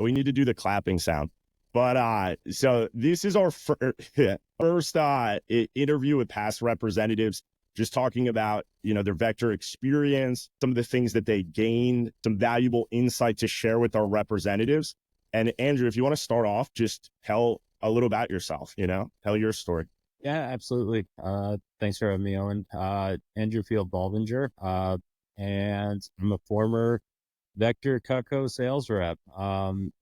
We need to do the clapping sound. But so this is our first interview with past representatives, just talking about, their vector experience, some of the things that they gained, some valuable insight to share with our representatives. And Andrew, if you want to start off, just tell a little about yourself, tell your story. Yeah, absolutely. Thanks for having me, Owen. Andrew Field Baldinger, and I'm a former Vector Cutco sales rep.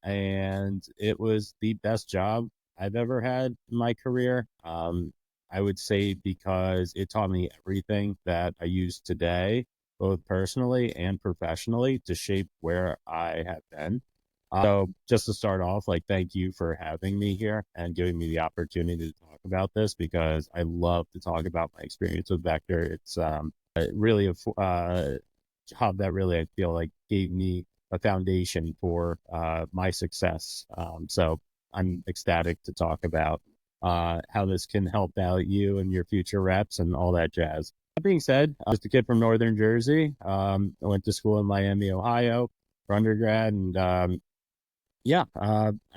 And it was the best job I've ever had in my career. I would say because it taught me everything that I use today, both personally and professionally, to shape where I have been. So just to start off, thank you for having me here and giving me the opportunity to talk about this, because I love to talk about my experience with Vector. It's really a job that really, I feel like, gave me a foundation for my success. So I'm ecstatic to talk about how this can help out you and your future reps and all that jazz. That being said, I'm just a kid from Northern Jersey. I went to school in Miami, Ohio for undergrad, and I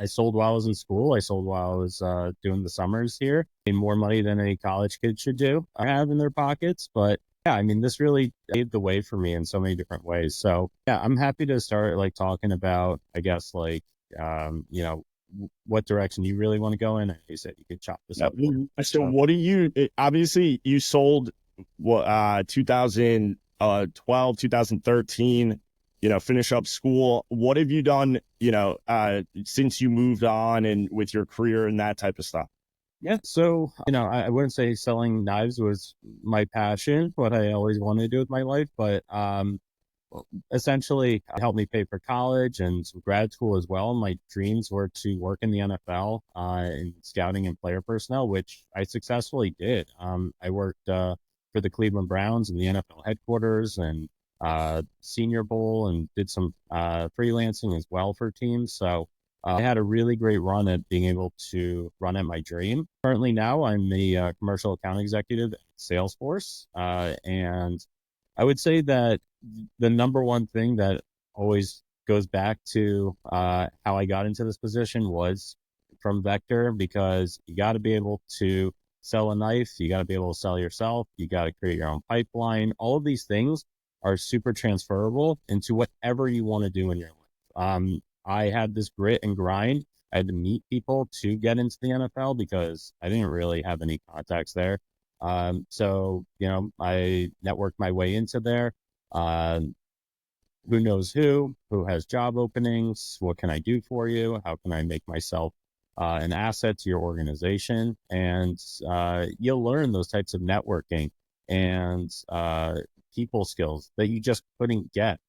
sold while I was in school. I sold while I was doing the summers here. Made more money than any college kid should do have in their pockets. But yeah, I mean, this really paved the way for me in so many different ways. So yeah, I'm happy to start talking about, I guess, what direction you really want to go in. You said you could chop this up. So what do you, obviously you sold what, 2012, 2013, finish up school. What have you done, since you moved on and with your career and that type of stuff? Yeah. So, I wouldn't say selling knives was my passion, what I always wanted to do with my life, but essentially it helped me pay for college and some grad school as well. My dreams were to work in the NFL in scouting and player personnel, which I successfully did. I worked for the Cleveland Browns in the NFL headquarters and Senior Bowl, and did some freelancing as well for teams. So I had a really great run at being able to run at my dream. Currently now I'm the commercial account executive at Salesforce. And I would say that the number one thing that always goes back to how I got into this position was from Vector, because you got to be able to sell a knife. You got to be able to sell yourself. You got to create your own pipeline. All of these things are super transferable into whatever you want to do in your life. I had this grit and grind. I had to meet people to get into the NFL because I didn't really have any contacts there. So, I networked my way into there. Who knows who has job openings? What can I do for you? How can I make myself an asset to your organization? And you'll learn those types of networking and people skills that you just couldn't get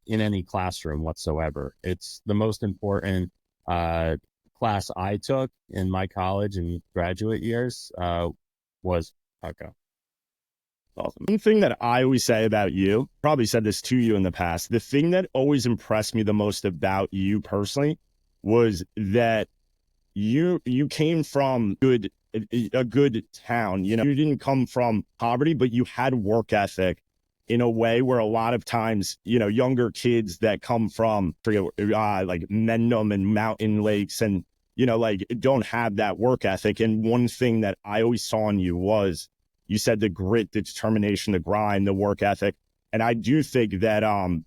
in any classroom whatsoever. It's the most important class I took in my college and graduate years was Cutco. Awesome. One thing that I always say about you, probably said this to you in the past, the thing that always impressed me the most about you personally was that you came from a good town. You didn't come from poverty, but you had work ethic in a way where a lot of times, younger kids that come from like Mendham and Mountain Lakes and, don't have that work ethic. And one thing that I always saw in you was, you said the grit, the determination, the grind, the work ethic. And I do think that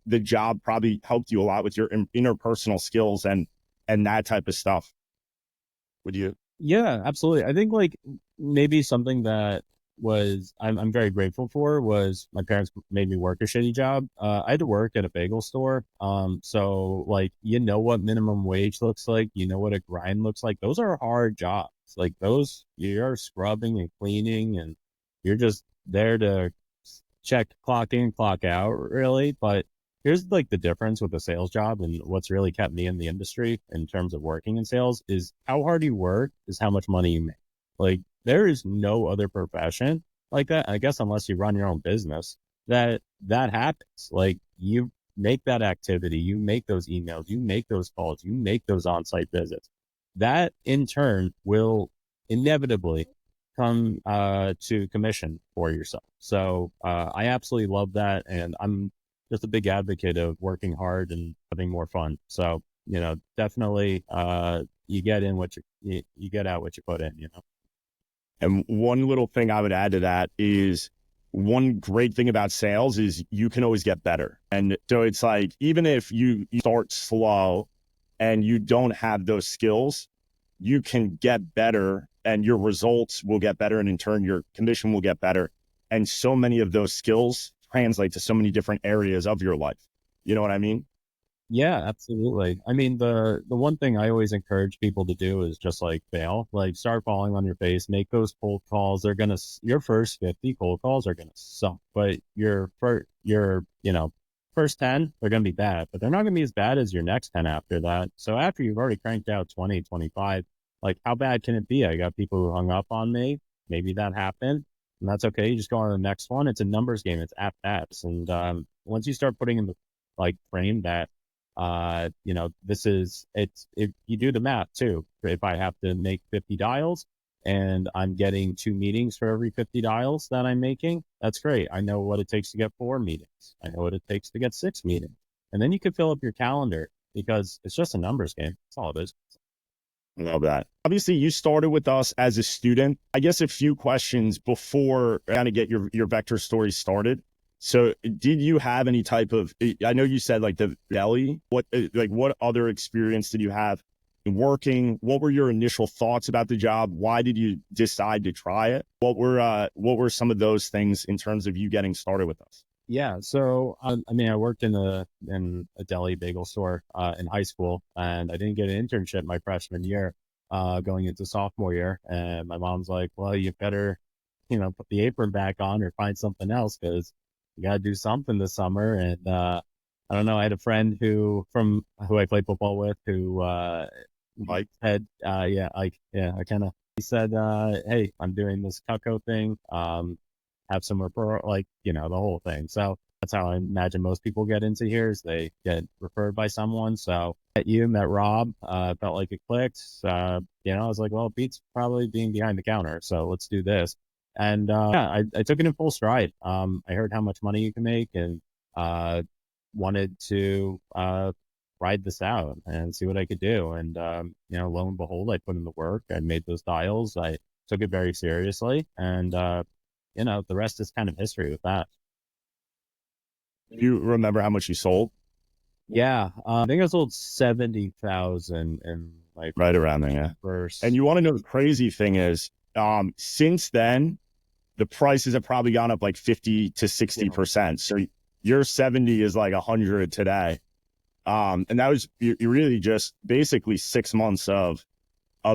the job probably helped you a lot with your interpersonal skills and that type of stuff. Would you? Yeah, absolutely. I think maybe something that I'm very grateful for was my parents made me work a shitty job. I had to work at a bagel store. So what minimum wage looks like, what a grind looks like. Those are hard jobs. Those, you're scrubbing and cleaning and you're just there to check clock in, clock out, really. But here's the difference with a sales job, and what's really kept me in the industry in terms of working in sales is how hard you work is how much money you make. There is no other profession like that, I guess, unless you run your own business, that happens. You make that activity, you make those emails, you make those calls, you make those on-site visits. That in turn will inevitably come to commission for yourself. So I absolutely love that. And I'm just a big advocate of working hard and having more fun. So definitely, you get in what you get out what you put in. And one little thing I would add to that is one great thing about sales is you can always get better. And so it's like, even if you start slow and you don't have those skills, you can get better and your results will get better. And in turn, your commission will get better. And so many of those skills translate to so many different areas of your life. You know what I mean? Yeah, absolutely. I mean, the one thing I always encourage people to do is just like fail, like start falling on your face, make those cold calls. Your first 50 cold calls are gonna suck, but your first 10, they're gonna be bad, but they're not gonna be as bad as your next 10 after that. So after you've already cranked out 20, 25, like how bad can it be? I got people who hung up on me. Maybe that happened, and that's okay. You just go on to the next one. It's a numbers game. It's at bats, and once you start putting in the like frame that if you do the math too, if I have to make 50 dials and I'm getting 2 meetings for every 50 dials that I'm making, that's great. I know what it takes to get 4 meetings. I know what it takes to get 6 meetings. And then you can fill up your calendar because it's just a numbers game. That's all it is. I love that. Obviously, you started with us as a student. I guess a few questions before kind of get your vector story started. So did you have any type of, I know you said like the deli, what other experience did you have in working? What were your initial thoughts about the job? Why did you decide to try it? What were some of those things in terms of you getting started with us? Yeah, so I mean, I worked in a deli bagel store in high school, and I didn't get an internship my freshman year, going into sophomore year. And my mom's like, "Well, you better, put the apron back on or find something else because you got to do something this summer." And I don't know. I had a friend who I played football with who Mike? I kind of he said, "Hey, I'm doing this Cutco thing. Have some referral, the whole thing." So that's how I imagine most people get into here is they get referred by someone. So met Rob, felt like it clicked. I was like, well, it beats probably being behind the counter. So let's do this. And I took it in full stride. I heard how much money you can make and wanted to ride this out and see what I could do. And, lo and behold, I put in the work. I made those dials. I took it very seriously. And, the rest is kind of history with that. Do you remember how much you sold? Yeah, I think I sold 70,000 in my Right around there, yeah. first. And you want to know the crazy thing is, since then, the prices have probably gone up like 50 to 60%. So your 70 is like 100 today. And that was you really just basically 6 months of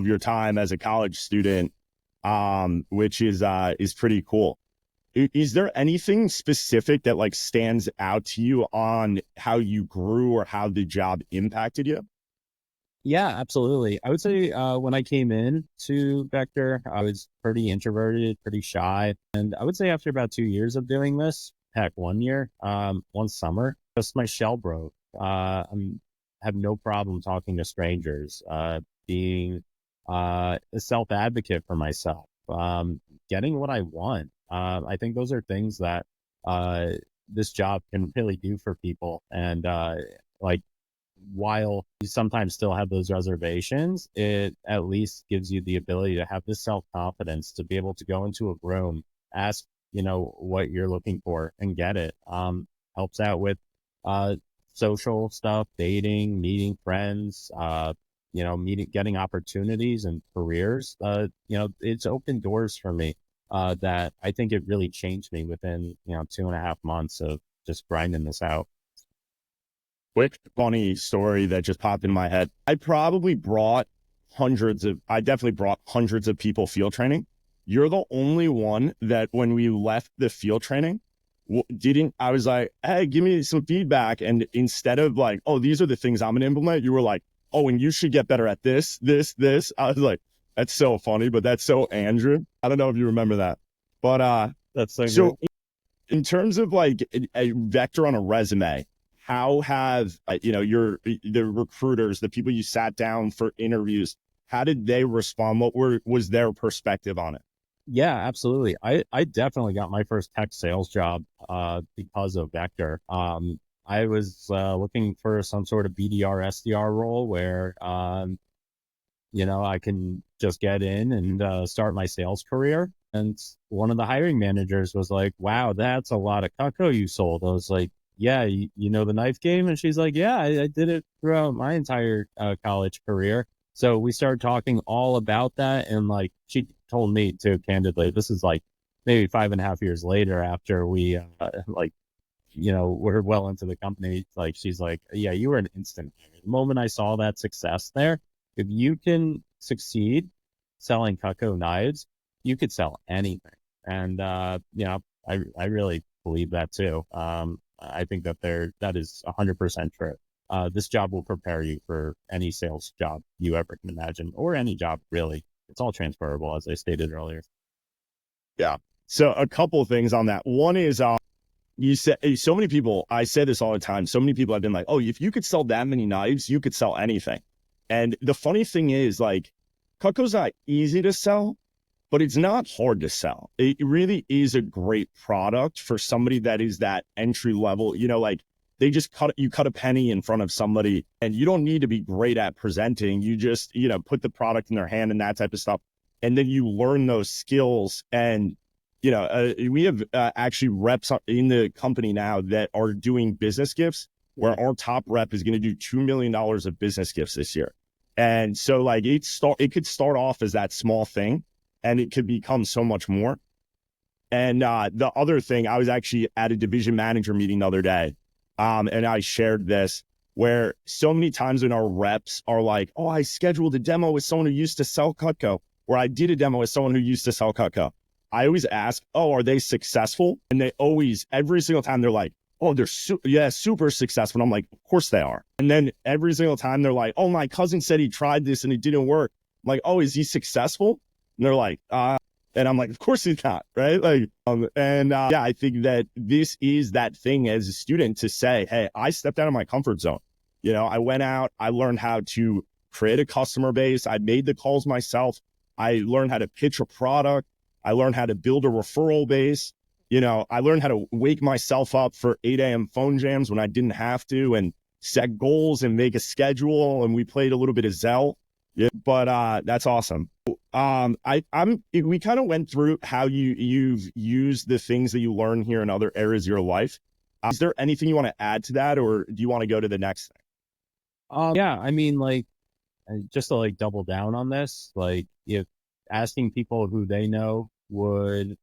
your time as a college student, which is pretty cool. Is there anything specific that like stands out to you on how you grew or how the job impacted you? Yeah, absolutely. I would say when I came in to Vector, I was pretty introverted, pretty shy. And I would say after about 2 years of doing this, heck, 1 year, one summer, just my shell broke. Have no problem talking to strangers, being a self-advocate for myself, getting what I want. I think those are things that this job can really do for people. And like, while you sometimes still have those reservations, it at least gives you the ability to have this self-confidence to be able to go into a room, ask, what you're looking for and get it. Helps out with uh, social stuff, dating, meeting friends, getting opportunities and careers. It's opened doors for me that I think it really changed me within, 2.5 months of just grinding this out. Quick, funny story that just popped in my head. I definitely brought hundreds of people field training. You're the only one that when we left the field training, I was like, hey, give me some feedback. And instead of like, oh, these are the things I'm going to implement, you were like, oh, and you should get better at this, this, this. I was like, that's so funny, but that's so Andrew. I don't know if you remember that. But That's so so good. in terms of like a vector on a resume, how have the recruiters, the people you sat down for interviews, how did they respond? Was their perspective on it? Yeah, absolutely. I definitely got my first tech sales job because of Vector. I was looking for some sort of BDR SDR role where I can just get in and start my sales career. And one of the hiring managers was like, "Wow, that's a lot of Cutco you sold." I was like, "Yeah, you know the knife game?" And she's like, "Yeah, I did it throughout my entire college career." So we started talking all about that, and like she told me too, candidly, this is like maybe 5.5 years later after we we're well into the company. Like she's like, "Yeah, you were an instant hire." The moment I saw that success there, if you can succeed selling Cutco knives, you could sell anything. And I really believe that too. I think that is 100% true. This job will prepare you for any sales job you ever can imagine, or any job really. It's all transferable, as I stated earlier. Yeah. So a couple of things on that. One is you said so many people, I say this all the time. So many people have been like, "Oh, if you could sell that many knives, you could sell anything." And the funny thing is, like, Cutco's not easy to sell, but it's not hard to sell. It really is a great product for somebody that is that entry level. Like they just cut a penny in front of somebody, and you don't need to be great at presenting. You just put the product in their hand and that type of stuff, and then you learn those skills. And we have actually reps in the company now that are doing business gifts, where our top rep is going to do $2 million of business gifts this year. And so like it could start off as that small thing, and it could become so much more. And the other thing, I was actually at a division manager meeting the other day, and I shared this, where so many times when our reps are like, "Oh, I scheduled a demo with someone who used to sell Cutco," or "I did a demo with someone who used to sell Cutco." I always ask, "Oh, are they successful?" And they always, every single time, they're like, "Oh, they're super successful." And I'm like, "Of course they are." And then every single time they're like, "Oh, my cousin said he tried this and it didn't work." I'm like, "Oh, is he successful?" And they're like, and I'm like, "Of course he's not," right? Like, yeah, I think that this is that thing as a student to say, "Hey, I stepped out of my comfort zone. I went out, I learned how to create a customer base. I made the calls myself. I learned how to pitch a product. I learned how to build a referral base. I learned how to wake myself up for 8 a.m. phone jams when I didn't have to, and set goals and make a schedule. And we played a little bit of Zell." Yeah, but that's awesome. We kind of went through how you've used the things that you learn here in other areas of your life. Is there anything you want to add to that, or do you want to go to the next thing? Yeah, I mean, like, just to like double down on this, like if asking people who they know would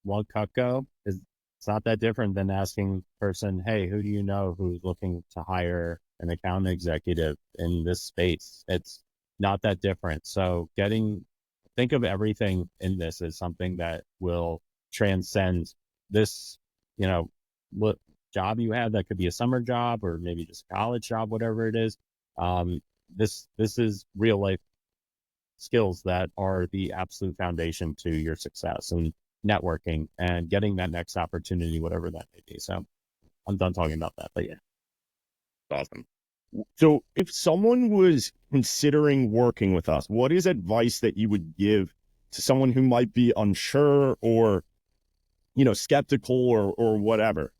want Cutco is, it's not that different than asking a person, "Hey, who do you know who's looking to hire an account executive in this space?" It's not that different. So think of everything in this as something that will transcend this, you know, what job you have, that could be a summer job or maybe just a college job, whatever it is. Um, this is real life skills that are the absolute foundation to your success and networking and getting that next opportunity, whatever that may be. So I'm done talking about that, but yeah. Awesome. So if someone was considering working with us, what is advice that you would give to someone who might be unsure or, skeptical or whatever?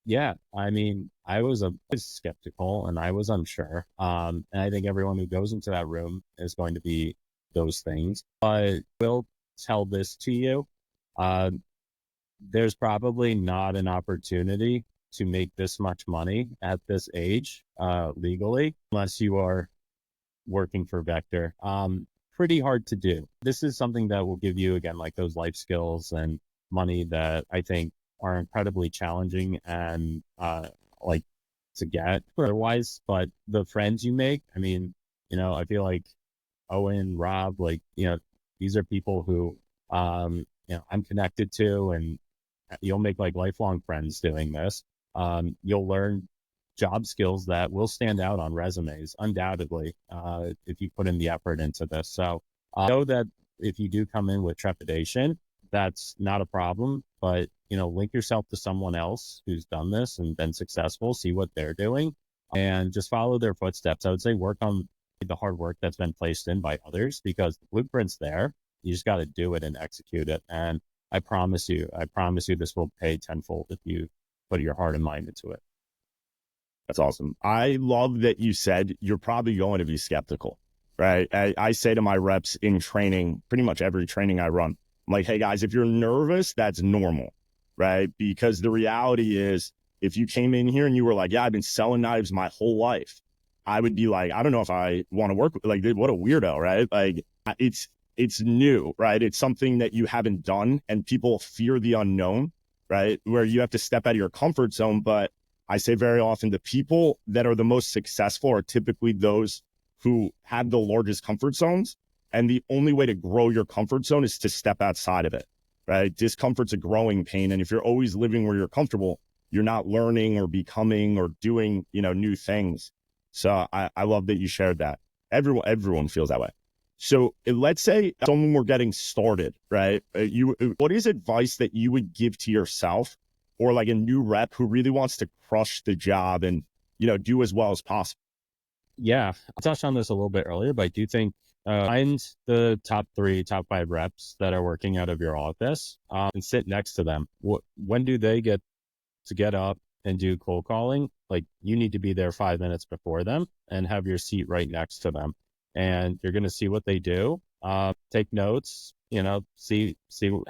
Yeah, I mean, was skeptical and I was unsure. And I think everyone who goes into that room is going to be those things. But will tell this to you. Uh, there's probably not an opportunity to make this much money at this age, legally, unless you are working for Vector. Pretty hard to do. This is something that will give you, again, like those life skills and money that I think are incredibly challenging and like to get otherwise. But the friends you make, I mean, I feel like Owen, Rob, like, these are people who, I'm connected to, and you'll make like lifelong friends doing this. You'll learn job skills that will stand out on resumes, undoubtedly, if you put in the effort into this. So know that if you do come in with trepidation, that's not a problem, but, link yourself to someone else who's done this and been successful, see what they're doing, and just follow their footsteps. I would say work on the hard work that's been placed in by others, because the blueprint's there. You just got to do it and execute it. And I promise you this will pay tenfold if you put your heart and mind into it. That's awesome. I love that you said you're probably going to be skeptical, right? I say to my reps in training, pretty much every training I run, I'm like, hey guys, if you're nervous, that's normal, right? Because the reality is, if you came in here and you were like, yeah, I've been selling knives my whole life, I would be like, I don't know if I want to work with, like, dude, what a weirdo, right? Like, it's new, right? It's something that you haven't done, and people fear the unknown, right? Where you have to step out of your comfort zone. But I say very often, the people that are the most successful are typically those who have the largest comfort zones. And the only way to grow your comfort zone is to step outside of it, right? Discomfort's a growing pain. And if you're always living where you're comfortable, you're not learning or becoming or doing, new things. So I love that you shared that. Everyone feels that way. So let's say someone were getting started, right? What is advice that you would give to yourself, or like a new rep who really wants to crush the job and, do as well as possible? Yeah, I touched on this a little bit earlier, but I do think find the top 3, top 5 reps that are working out of your office, and sit next to them. When do they get to get up and do cold calling? Like, you need to be there 5 minutes before them and have your seat right next to them, and you're going to see what they do. Take notes, see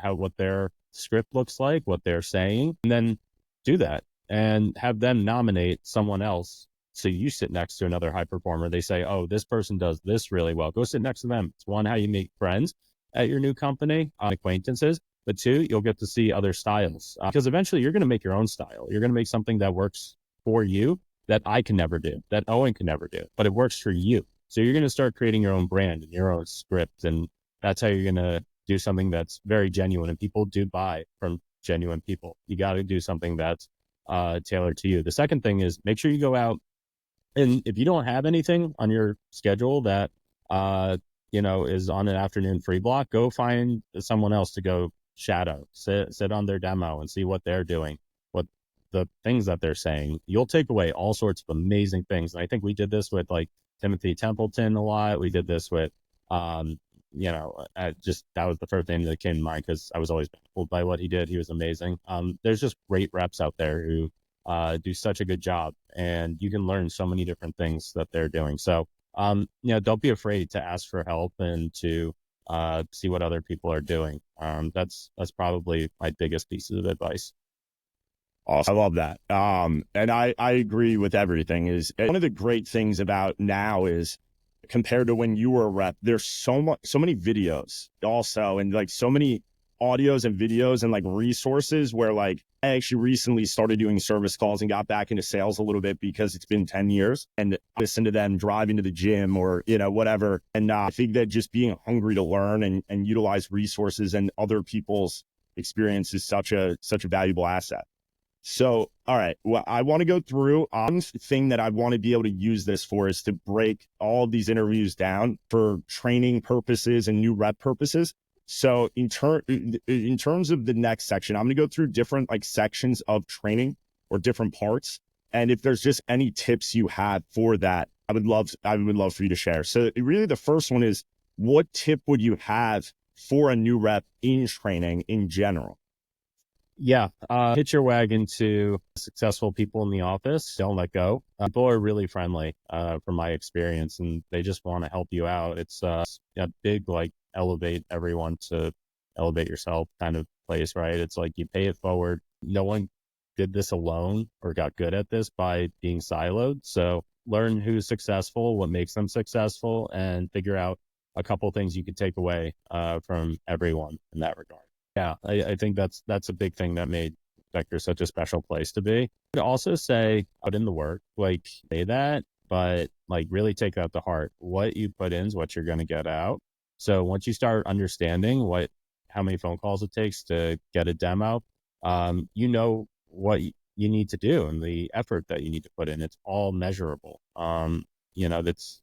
what their script looks like, what they're saying, and then do that and have them nominate someone else. So you sit next to another high performer. They say, oh, this person does this really well. Go sit next to them. It's one, how you make friends at your new company, acquaintances. But 2, you'll get to see other styles, because eventually you're going to make your own style. You're going to make something that works for you that I can never do, that Owen can never do, but it works for you. So you're going to start creating your own brand and your own script. And that's how you're going to do something that's very genuine. And people do buy from genuine people. You got to do something that's tailored to you. The second thing is, make sure you go out, and if you don't have anything on your schedule that, is on an afternoon free block, go find someone else to go shadow, sit on their demo and see what they're doing, what the things that they're saying. You'll take away all sorts of amazing things. And I think we did this with like Timothy Templeton a lot. We did this with, that was the first name that came to mind because I was always baffled by what he did. He was amazing. There's just great reps out there who do such a good job, and you can learn so many different things that they're doing. So, don't be afraid to ask for help and to see what other people are doing. That's probably my biggest piece of advice. Awesome. I love that. And I agree with everything. Is one of the great things about now is, compared to when you were a rep, there's so many videos also, and like so many audios and videos and like resources where, like, I actually recently started doing service calls and got back into sales a little bit because it's been 10 years, and listen to them driving to the gym or, whatever. And I think that just being hungry to learn and utilize resources and other people's experience is such a valuable asset. So, all right, well, I want to go through one thing that I want to be able to use this for is to break all of these interviews down for training purposes and new rep purposes. So in terms of the next section, I'm going to go through different like sections of training or different parts. And if there's just any tips you have for that, I would love for you to share. So really the first one is, what tip would you have for a new rep in training in general? Yeah, hitch your wagon to successful people in the office. Don't let go. People are really friendly, from my experience, and they just want to help you out. It's a big, like, elevate everyone to elevate yourself kind of place, right? It's like you pay it forward. No one did this alone or got good at this by being siloed. So learn who's successful, what makes them successful, and figure out a couple things you could take away from everyone in that regard. Yeah, I think that's a big thing that made Vector such a special place to be. I'd also say put in the work, like say that, but like really take that to heart. What you put in is what you're going to get out. So once you start understanding how many phone calls it takes to get a demo, you know what you need to do and the effort that you need to put in. It's all measurable. It's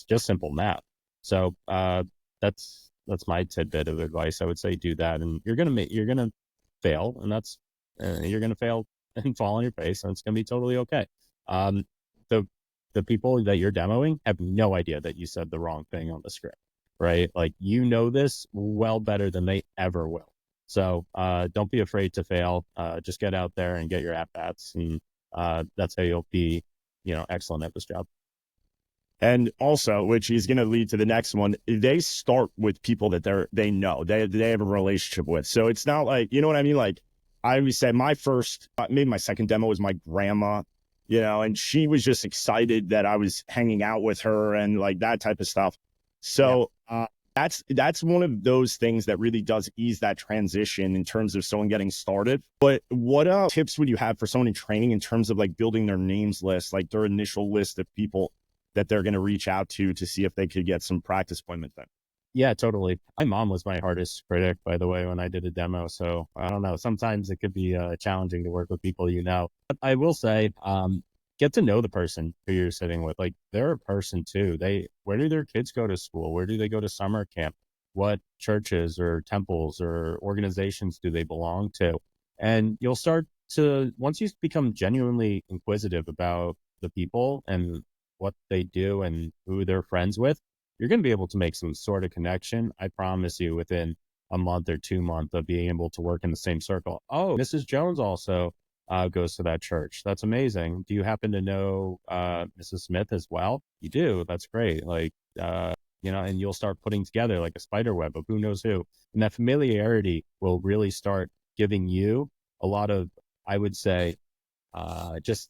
just simple math. So that's my tidbit of advice. I would say do that, and you're gonna fail, and that's you're gonna fail and fall on your face, and it's gonna be totally okay. Um, the the people that you're demoing have no idea that you said the wrong thing on the script, right? Like, this well better than they ever will. So don't be afraid to fail. Just get out there and get your at bats, and that's how you'll be excellent at this job. And also, which is going to lead to the next one, they start with people that they know, they have a relationship with. So it's not like, you know what I mean? Like I always say my first, maybe my second demo was my grandma, and she was just excited that I was hanging out with her and like that type of stuff. Yeah. So that's one of those things that really does ease that transition in terms of someone getting started. But what tips would you have for someone in training in terms of like building their names list, like their initial list of people that they're going to reach out to see if they could get some practice appointments in? Yeah, totally. My mom was my hardest critic, by the way, when I did a demo. So I don't know. Sometimes it could be challenging to work with people. But I will say, get to know the person who you're sitting with. Like they're a person too. Where do their kids go to school? Where do they go to summer camp? What churches or temples or organizations do they belong to? And you'll start to, once you become genuinely inquisitive about the people and what they do and who they're friends with, you're going to be able to make some sort of connection. I promise you, within a month or 2 months of being able to work in the same circle. Oh, Mrs. Jones also goes to that church. That's amazing. Do you happen to know Mrs. Smith as well? You do. That's great. Like, and you'll start putting together like a spider web of who knows who. And that familiarity will really start giving you a lot of, I would say, just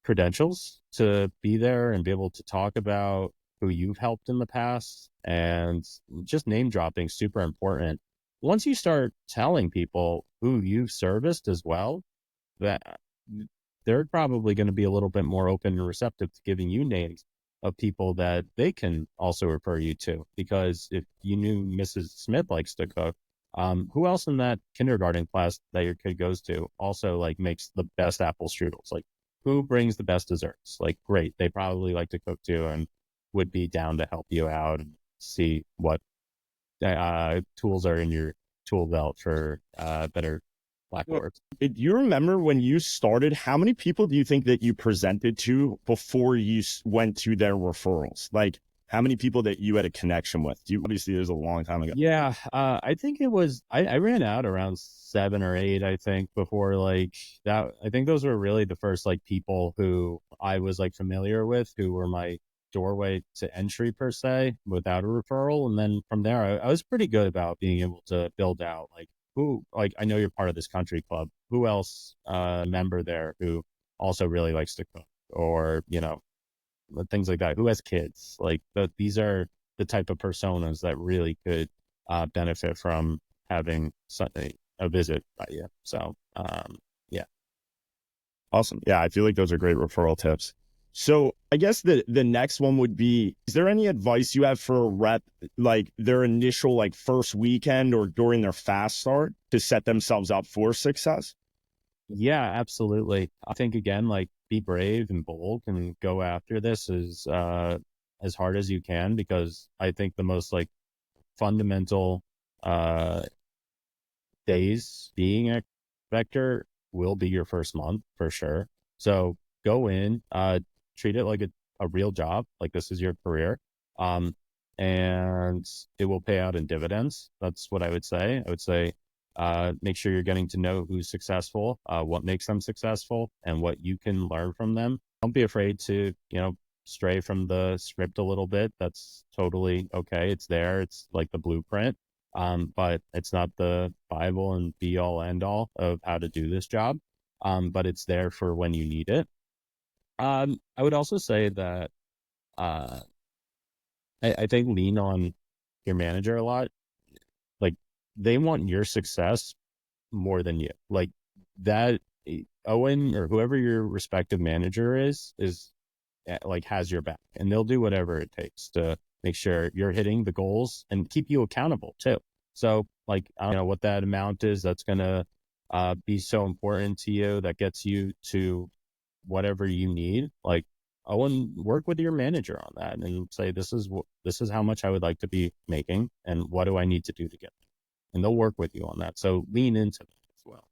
credentials to be there and be able to talk about who you've helped in the past. And just name dropping super important. Once you start telling people who you've serviced as well, that they're probably going to be a little bit more open and receptive to giving you names of people that they can also refer you to. Because if you knew Mrs. Smith likes to cook, who else in that kindergarten class that your kid goes to also like makes the best apple strudels? Like who brings the best desserts? Like great, they probably like to cook too and would be down to help you out and see what tools are in your tool belt for better blackboards. Do you remember when you started, how many people do you think that you presented to before you went to their referrals? Like how many people that you had a connection with? Obviously, it was a long time ago. Yeah, I think it was, I ran out around 7 or 8, I think, before like that. I think those were really the first like people who I was like familiar with, who were my doorway to entry per se without a referral. And then from there, I was pretty good about being able to build out like who, like, I know you're part of this country club. Who else, member there who also really likes to cook or, things like that. Who has kids? Like these are the type of personas that really could benefit from having a visit by you. So, yeah. Awesome. Yeah, I feel like those are great referral tips. So I guess the next one would be, is there any advice you have for a rep, like their initial like first weekend or during their fast start to set themselves up for success? Yeah, absolutely. I think again, like be brave and bold and go after this as hard as you can, because I think the most like fundamental uh days being a vector will be your first month for sure. So go in, treat it like a real job, like this is your career. Um, and it will pay out in dividends. That's what I would say. I would say, make sure you're getting to know who's successful, what makes them successful, and what you can learn from them. Don't be afraid to, stray from the script a little bit. That's totally okay. It's there. It's like the blueprint. But it's not the Bible and be all end all of how to do this job. But it's there for when you need it. I would also say that uh, I think lean on your manager a lot. Like they want your success more than you. Like that Owen or whoever your respective manager is like has your back, and they'll do whatever it takes to make sure you're hitting the goals and keep you accountable too. So like, I don't know what that amount is that's going to be so important to you that gets you to whatever you need. Like, Owen, work with your manager on that and say, this is how much I would like to be making and what do I need to do to get there? And they'll work with you on that. So lean into that as well.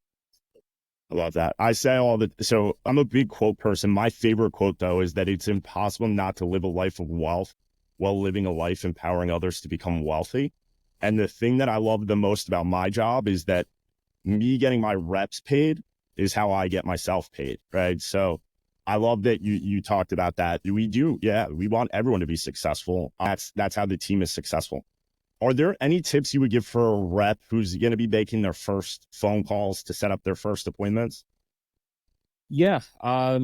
I love that. I say so I'm a big quote person. My favorite quote though is that it's impossible not to live a life of wealth while living a life empowering others to become wealthy. And the thing that I love the most about my job is that me getting my reps paid is how I get myself paid, right? So I love that you talked about that. We do, yeah. We want everyone to be successful. That's how the team is successful. Are there any tips you would give for a rep who's going to be making their first phone calls to set up their first appointments? Yeah. I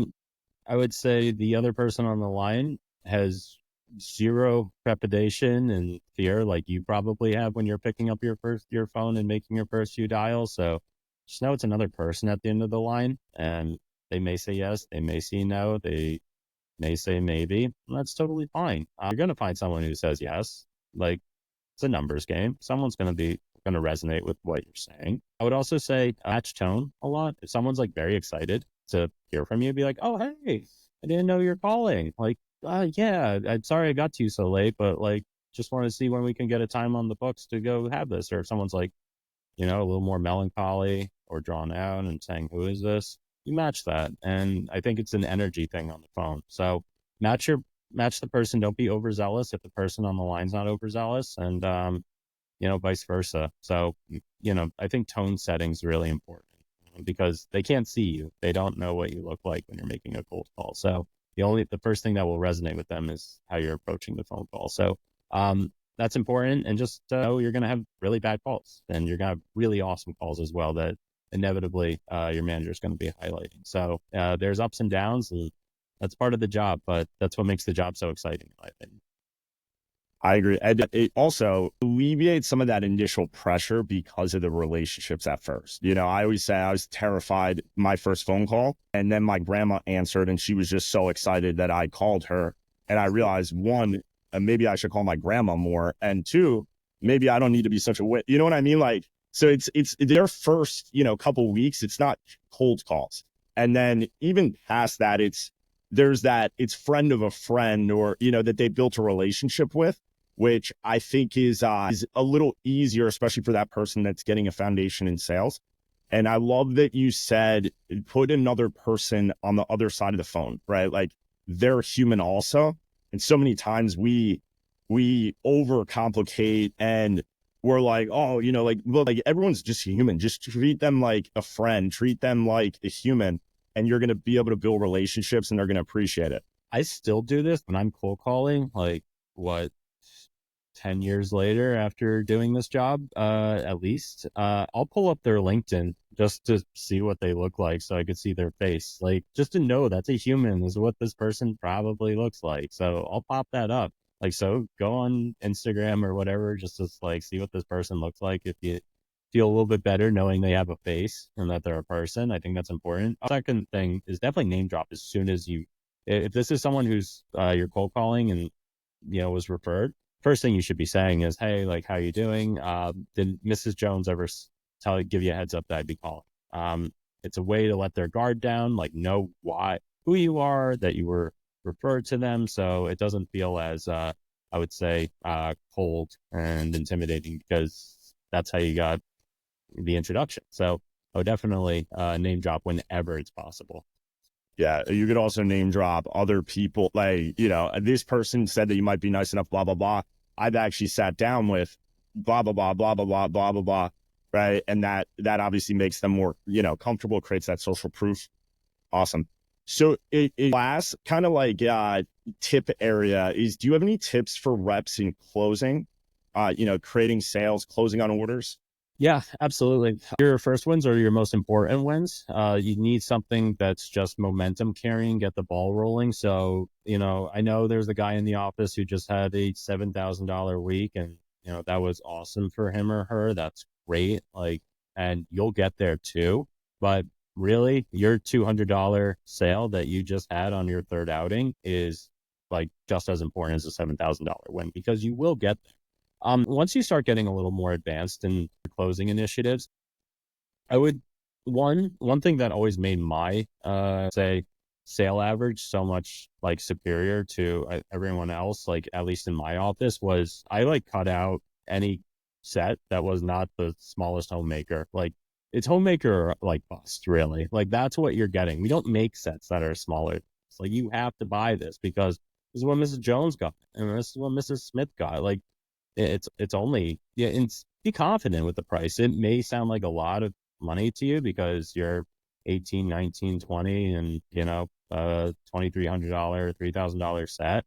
would say the other person on the line has zero trepidation and fear like you probably have when you're picking up your phone and making your first few dials. So just know it's another person at the end of the line, and they may say yes, they may say no, they may say maybe. And that's totally fine. You're gonna find someone who says yes. Like, it's a numbers game. Someone's gonna resonate with what you're saying. I would also say match tone a lot. If someone's like very excited to hear from you, be like, "Oh, hey, I didn't know you're calling." Like, yeah, I'm sorry I got to you so late, but like, just want to see when we can get a time on the books to go have this. Or if someone's like, a little more melancholy or drawn out and saying, "Who is this?" You match that, and I think it's an energy thing on the phone. So match your match the person. Don't be overzealous if the person on the line's not overzealous, and vice versa. So, I think tone setting's really important because they can't see you. They don't know what you look like when you're making a cold call. So the first thing that will resonate with them is how you're approaching the phone call. So, that's important. And just know you're going to have really bad calls, and you're going to have really awesome calls as well that inevitably your manager is going to be highlighting. So, there's ups and downs, and that's part of the job, but that's what makes the job so exciting, in my opinion. I agree. And it also alleviates some of that initial pressure because of the relationships at first. I always say I was terrified my first phone call, and then my grandma answered, and she was just so excited that I called her. And I realized, one, maybe I should call my grandma more, and two, maybe I don't need to be such a wit. You know what I mean? Like, so it's their first, couple weeks. It's not cold calls, and then even past that, it's friend of a friend, or that they built a relationship with, which I think is a little easier, especially for that person that's getting a foundation in sales. And I love that you said put another person on the other side of the phone, right? Like, they're human also. And so many times we overcomplicate, and we're like, oh, well, like, everyone's just human. Just treat them like a friend, treat them like a human, and you're going to be able to build relationships, and they're going to appreciate it. I still do this when I'm cold calling, like, what, 10 years later after doing this job, at least, I'll pull up their LinkedIn just to see what they look like so I could see their face. Like, just to know that's a human is what this person probably looks like. So I'll pop that up. Like, so go on Instagram or whatever, just to like see what this person looks like. If you feel a little bit better knowing they have a face and that they're a person, I think that's important. Second thing is definitely name drop as soon as if this is someone who's you're cold calling and was referred, first thing you should be saying is, "Hey, like, how you doing? Did Mrs. Jones ever give you a heads up that I'd be calling?" It's a way to let their guard down, like, know who you are, that you were referred to them, so it doesn't feel as I would say cold and intimidating, because that's how you got the introduction. So I would definitely name drop whenever it's possible. Yeah, you could also name drop other people. Like, this person said that you might be nice enough, blah, blah, blah. I've actually sat down with blah, blah, blah, blah, blah, blah, blah, blah, blah. Right. And that obviously makes them more, comfortable, creates that social proof. Awesome. So last kind of like tip area is, do you have any tips for reps in closing, creating sales, closing on orders? Yeah, absolutely. Your first wins are your most important wins. You need something that's just momentum carrying, get the ball rolling. So, I know there's a guy in the office who just had a $7,000 week, and, that was awesome for him or her. That's great. Like, and you'll get there too. But really, your $200 sale that you just had on your third outing is like just as important as a $7,000 win, because you will get there. Once you start getting a little more advanced in closing initiatives, I would one thing that always made my say sale average so much like superior to everyone else, like at least in my office, was I like cut out any set that was not the smallest homemaker. Like, it's homemaker or like bust, really. Like, that's what you're getting. We don't make sets that are smaller. It's like, you have to buy this because this is what Mrs. Jones got and this is what Mrs. Smith got. Like, it's only, yeah, and be confident with the price. It may sound like a lot of money to you because you're 18, 19, 20, and $2,300, $3,000 set.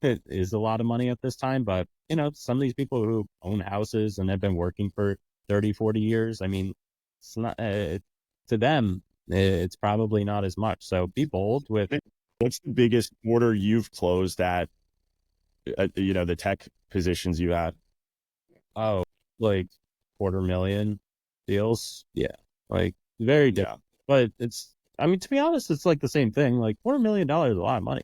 It is a lot of money at this time, but some of these people who own houses and have been working for 30, 40 years, I mean, it's not to them, it's probably not as much. So be bold with. What's the biggest order you've closed at, the tech positions you had? Oh, like 250,000 deals. Yeah. Like very different. Yeah. But I mean, to be honest, it's like the same thing. Like $250,000 is a lot of money.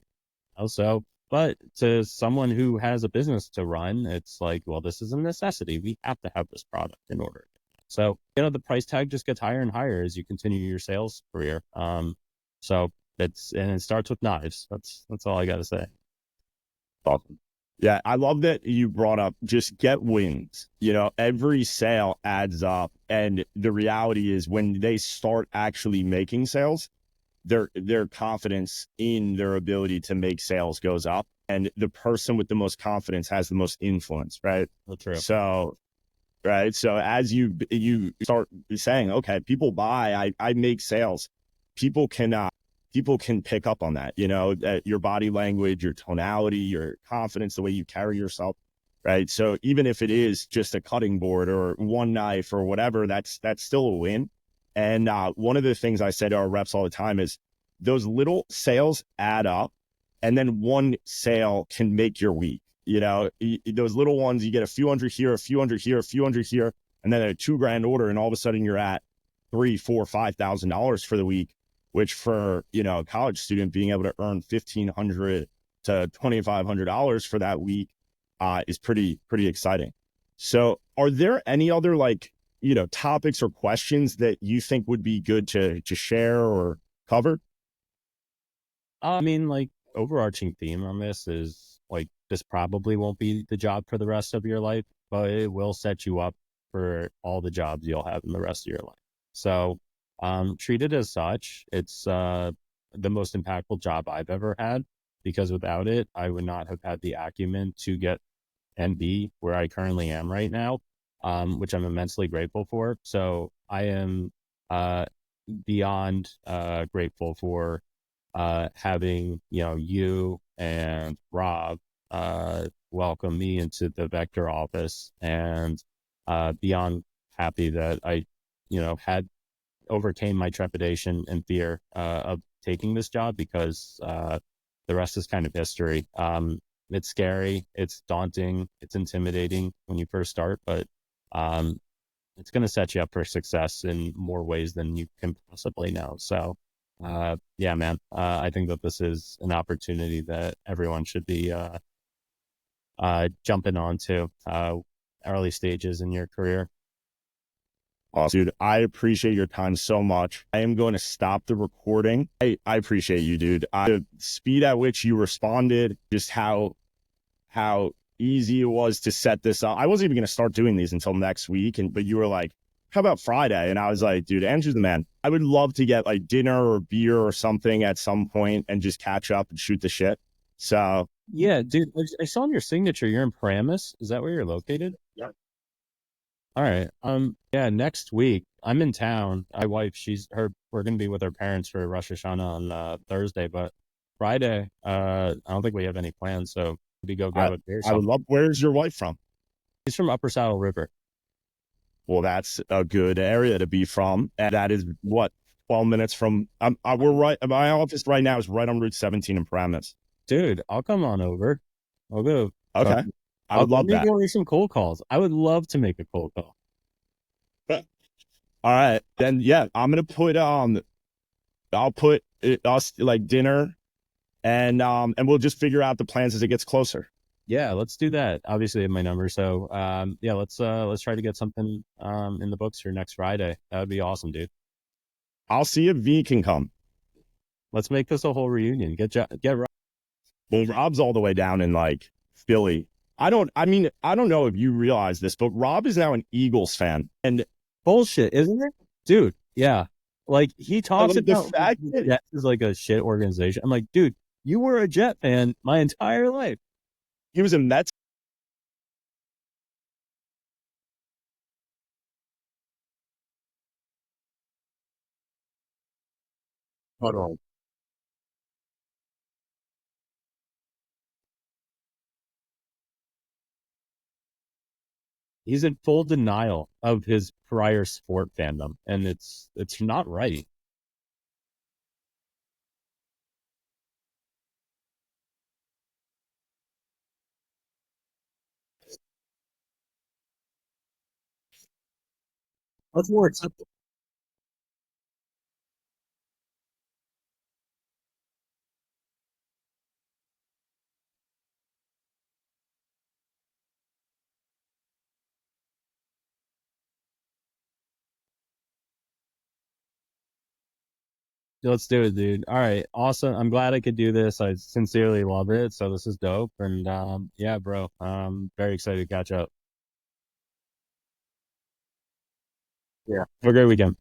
Also, but to someone who has a business to run, it's like, well, this is a necessity. We have to have this product in order. So, the price tag just gets higher and higher as you continue your sales career. So and it starts with knives. That's all I got to say. Awesome. Yeah, I love that you brought up just get wins. Every sale adds up. And the reality is when they start actually making sales, their confidence in their ability to make sales goes up. And the person with the most confidence has the most influence, right? That's true. So, right. So as you start saying, okay, people buy, I make sales, people can pick up on that, your body language, your tonality, your confidence, the way you carry yourself. Right. So even if it is just a cutting board or one knife or whatever, that's still a win. And one of the things I say to our reps all the time is those little sales add up, and then one sale can make your week. Those little ones, you get a few hundred here, a few hundred here, a few hundred here, and then a $2,000 order, and all of a sudden you're at $3,000, $4,000, $5,000 for the week, which for a college student being able to earn $1,500 to $2,500 for that week is pretty exciting. So, are there any other topics or questions that you think would be good to share or cover? I mean, like, overarching theme on this is like this probably won't be the job for the rest of your life, but it will set you up for all the jobs you'll have in the rest of your life. So, treat it as such. It's the most impactful job I've ever had, because without it, I would not have had the acumen to get and be where I currently am right now, which I'm immensely grateful for. So I am beyond grateful for having you and Rob welcome me into the Vector office, and beyond happy that I had overcame my trepidation and fear of taking this job, because the rest is kind of history. It's scary, it's daunting, it's intimidating when you first start, but it's going to set you up for success in more ways than you can possibly know. So, yeah, man, I think that this is an opportunity that everyone should be jumping onto early stages in your career. Awesome. Dude, I appreciate your time so much. I am going to stop the recording. I appreciate you, dude. The speed at which you responded, just how easy it was to set this up. I wasn't even going to start doing these until next week. But you were like, how about Friday? And I was like, dude, Andrew's the man. I would love to get like dinner or beer or something at some point and just catch up and shoot the shit. So yeah, dude, I saw in your signature, you're in Paramus. Is that where you're located? yeah. All right. Yeah, next week I'm in town. My wife, we're gonna be with her parents for Rosh Hashanah on Thursday, but Friday, I don't think we have any plans, so maybe go grab a beer or I would something. love, where's your wife from? He's from Upper Saddle River. Well, that's a good area to be from. And that is what, 12 minutes from, we're right, my office right now is right on Route 17 in Paramus. Dude, I'll come on over. I'll go. Okay. I I'll would love maybe that. order some cold calls. I would love to make a cold call. All right. Then, yeah, I'm going to put, I'll put us like dinner and we'll just figure out the plans as it gets closer. Yeah, let's do that. Obviously, I have my number, so yeah, let's try to get something in the books for next Friday. That would be awesome, dude. I'll see if V can come. Let's make this a whole reunion. Get Rob. Well, Rob's all the way down in like Philly. I don't know if you realize this, but Rob is now an Eagles fan. And Bullshit, isn't it? Dude, yeah. Like, he talks like, the about fact the that Jets is like a shit organization. I'm like, dude, you were a Jet fan my entire life. he was a Mets. Hold on. he's in full denial of his prior sport fandom, and it's not right. That's more acceptable. Let's do it, dude. All right, awesome. I'm glad I could do this. I sincerely love it. So this is dope, and yeah, bro. Very excited to catch up. Yeah. Have a great weekend.